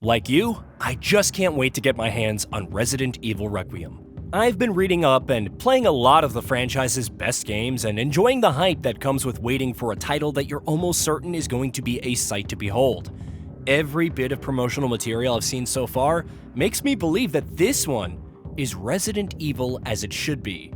Like you, I just can't wait to get my hands on Resident Evil Requiem. I've been reading up and playing a lot of the franchise's best games and enjoying the hype that comes with waiting for a title that you're almost certain is going to be a sight to behold. Every bit of promotional material I've seen so far makes me believe that this one is Resident Evil as it should be.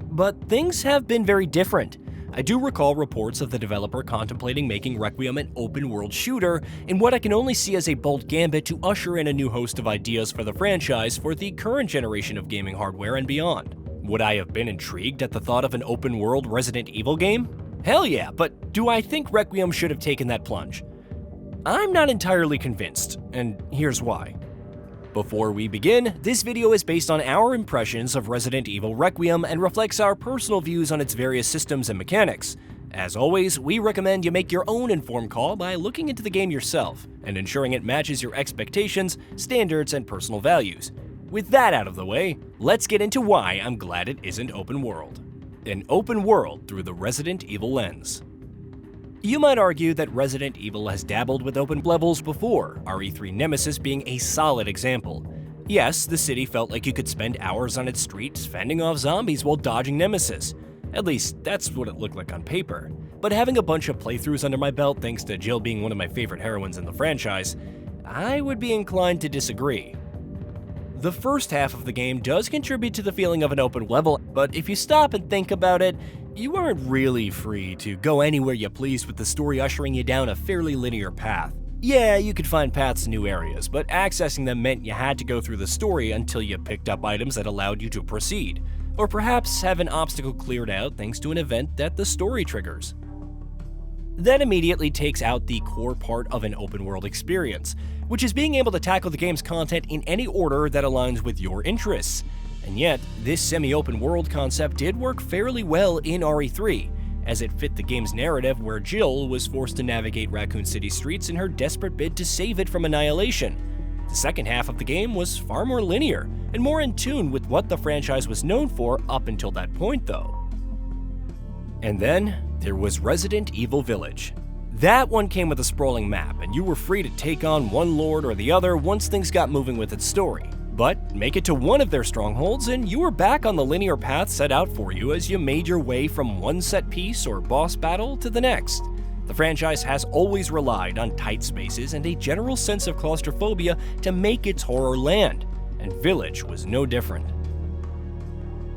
But things have been very different. I do recall reports of the developer contemplating making Requiem an open-world shooter in what I can only see as a bold gambit to usher in a new host of ideas for the franchise for the current generation of gaming hardware and beyond. Would I have been intrigued at the thought of an open-world Resident Evil game? Hell yeah, but do I think Requiem should have taken that plunge? I'm not entirely convinced, and here's why. Before we begin, this video is based on our impressions of Resident Evil Requiem and reflects our personal views on its various systems and mechanics. As always, we recommend you make your own informed call by looking into the game yourself and ensuring it matches your expectations, standards, and personal values. With that out of the way, let's get into why I'm glad it isn't open world. An open world through the Resident Evil lens. You might argue that Resident Evil has dabbled with open levels before, RE3 Nemesis being a solid example. Yes, the city felt like you could spend hours on its streets fending off zombies while dodging Nemesis. At least, that's what it looked like on paper. But having a bunch of playthroughs under my belt thanks to Jill being one of my favorite heroines in the franchise, I would be inclined to disagree. The first half of the game does contribute to the feeling of an open level, but if you stop and think about it, you aren't really free to go anywhere you please with the story ushering you down a fairly linear path. Yeah, you could find paths to new areas, but accessing them meant you had to go through the story until you picked up items that allowed you to proceed, or perhaps have an obstacle cleared out thanks to an event that the story triggers. That immediately takes out the core part of an open world experience, which is being able to tackle the game's content in any order that aligns with your interests. And yet, this semi-open world concept did work fairly well in RE3, as it fit the game's narrative where Jill was forced to navigate Raccoon City streets in her desperate bid to save it from annihilation. The second half of the game was far more linear, and more in tune with what the franchise was known for up until that point though. And then, there was Resident Evil Village. That one came with a sprawling map, and you were free to take on one lord or the other once things got moving with its story. But make it to one of their strongholds and you were back on the linear path set out for you as you made your way from one set piece or boss battle to the next. The franchise has always relied on tight spaces and a general sense of claustrophobia to make its horror land, and Village was no different.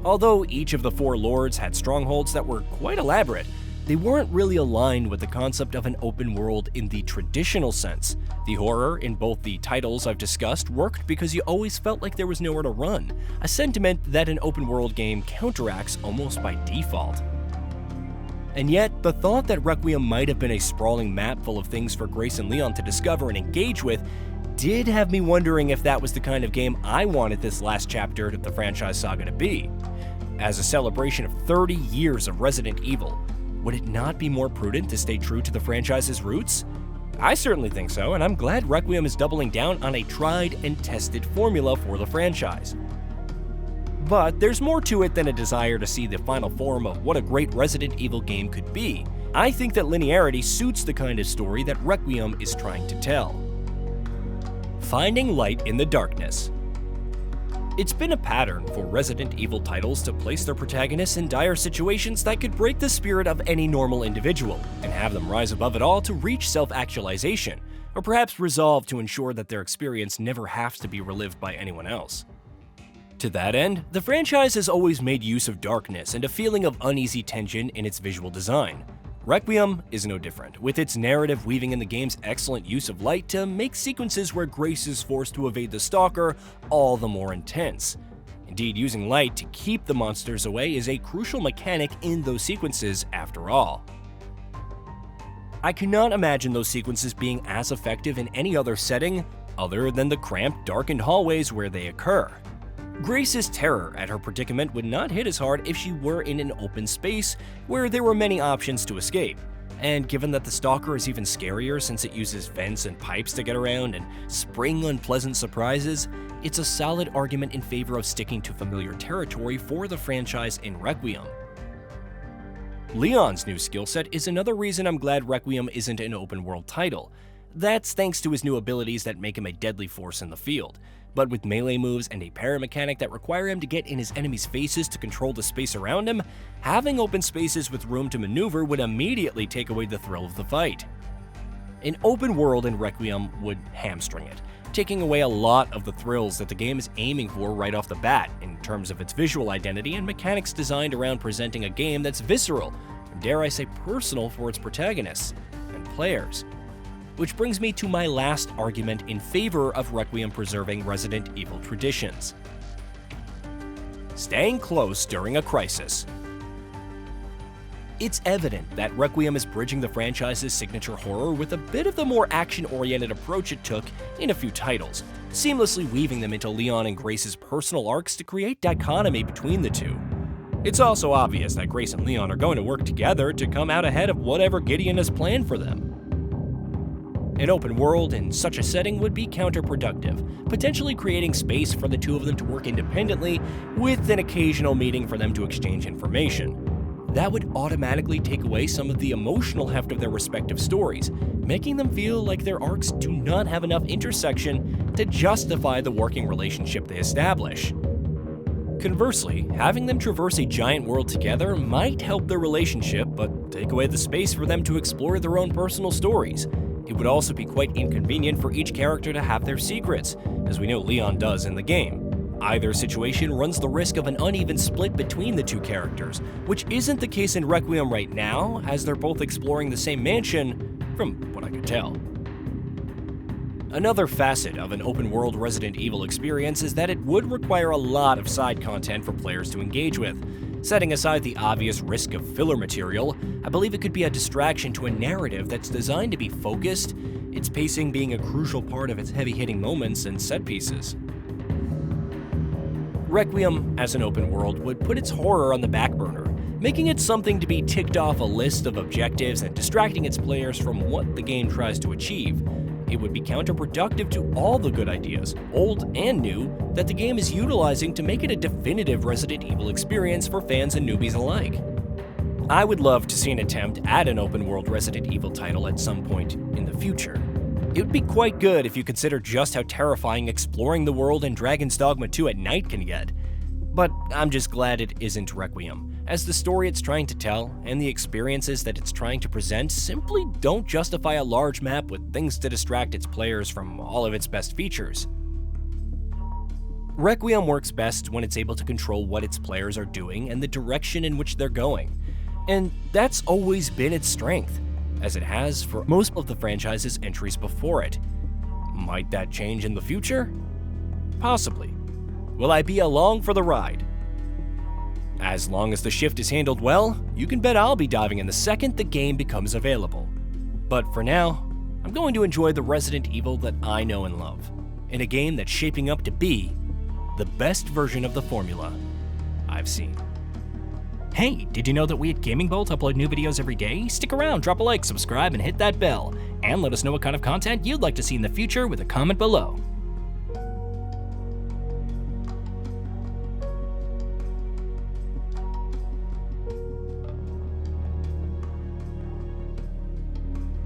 Although each of the four lords had strongholds that were quite elaborate, they weren't really aligned with the concept of an open world in the traditional sense. The horror in both the titles I've discussed worked because you always felt like there was nowhere to run, a sentiment that an open world game counteracts almost by default. And yet, the thought that Requiem might have been a sprawling map full of things for Grace and Leon to discover and engage with did have me wondering if that was the kind of game I wanted this last chapter of the franchise saga to be. As a celebration of 30 years of Resident Evil, would it not be more prudent to stay true to the franchise's roots? I certainly think so, and I'm glad Requiem is doubling down on a tried and tested formula for the franchise. But there's more to it than a desire to see the final form of what a great Resident Evil game could be. I think that linearity suits the kind of story that Requiem is trying to tell. Finding light in the darkness. It's been a pattern for Resident Evil titles to place their protagonists in dire situations that could break the spirit of any normal individual, and have them rise above it all to reach self-actualization, or perhaps resolve to ensure that their experience never has to be relived by anyone else. To that end, the franchise has always made use of darkness and a feeling of uneasy tension in its visual design. Requiem is no different, with its narrative weaving in the game's excellent use of light to make sequences where Grace is forced to evade the stalker all the more intense. Indeed, using light to keep the monsters away is a crucial mechanic in those sequences after all. I cannot imagine those sequences being as effective in any other setting other than the cramped, darkened hallways where they occur. Grace's terror at her predicament would not hit as hard if she were in an open space where there were many options to escape. And given that the stalker is even scarier since it uses vents and pipes to get around and spring unpleasant surprises, it's a solid argument in favor of sticking to familiar territory for the franchise in Requiem. Leon's new skill set is another reason I'm glad Requiem isn't an open world title. That's thanks to his new abilities that make him a deadly force in the field. But with melee moves and a parry mechanic that require him to get in his enemies' faces to control the space around him, having open spaces with room to maneuver would immediately take away the thrill of the fight. An open world in Requiem would hamstring it, taking away a lot of the thrills that the game is aiming for right off the bat in terms of its visual identity and mechanics designed around presenting a game that's visceral, and dare I say personal for its protagonists and players. Which brings me to my last argument in favor of Requiem preserving Resident Evil traditions. Staying close during a crisis. It's evident that Requiem is bridging the franchise's signature horror with a bit of the more action-oriented approach it took in a few titles, seamlessly weaving them into Leon and Grace's personal arcs to create dichotomy between the two. It's also obvious that Grace and Leon are going to work together to come out ahead of whatever Gideon has planned for them. An open world in such a setting would be counterproductive, potentially creating space for the two of them to work independently, with an occasional meeting for them to exchange information. That would automatically take away some of the emotional heft of their respective stories, making them feel like their arcs do not have enough intersection to justify the working relationship they establish. Conversely, having them traverse a giant world together might help their relationship, but take away the space for them to explore their own personal stories. It would also be quite inconvenient for each character to have their secrets, as we know Leon does in the game. Either situation runs the risk of an uneven split between the two characters, which isn't the case in Requiem right now, as they're both exploring the same mansion, from what I could tell. Another facet of an open-world Resident Evil experience is that it would require a lot of side content for players to engage with. Setting aside the obvious risk of filler material, I believe it could be a distraction to a narrative that's designed to be focused, its pacing being a crucial part of its heavy-hitting moments and set pieces. Requiem, as an open world, would put its horror on the back burner, making it something to be ticked off a list of objectives and distracting its players from what the game tries to achieve. It would be counterproductive to all the good ideas, old and new, that the game is utilizing to make it a definitive Resident Evil experience for fans and newbies alike. I would love to see an attempt at an open-world Resident Evil title at some point in the future. It would be quite good if you consider just how terrifying exploring the world in Dragon's Dogma 2 at night can get. But I'm just glad it isn't Requiem, as the story it's trying to tell and the experiences that it's trying to present simply don't justify a large map with things to distract its players from all of its best features. Requiem works best when it's able to control what its players are doing and the direction in which they're going, and that's always been its strength, as it has for most of the franchise's entries before it. Might that change in the future? Possibly. Will I be along for the ride? As long as the shift is handled well, you can bet I'll be diving in the second the game becomes available. But for now, I'm going to enjoy the Resident Evil that I know and love, in a game that's shaping up to be the best version of the formula I've seen. Hey, did you know that we at GamingBolt upload new videos every day? Stick around, drop a like, subscribe, and hit that bell. And let us know what kind of content you'd like to see in the future with a comment below.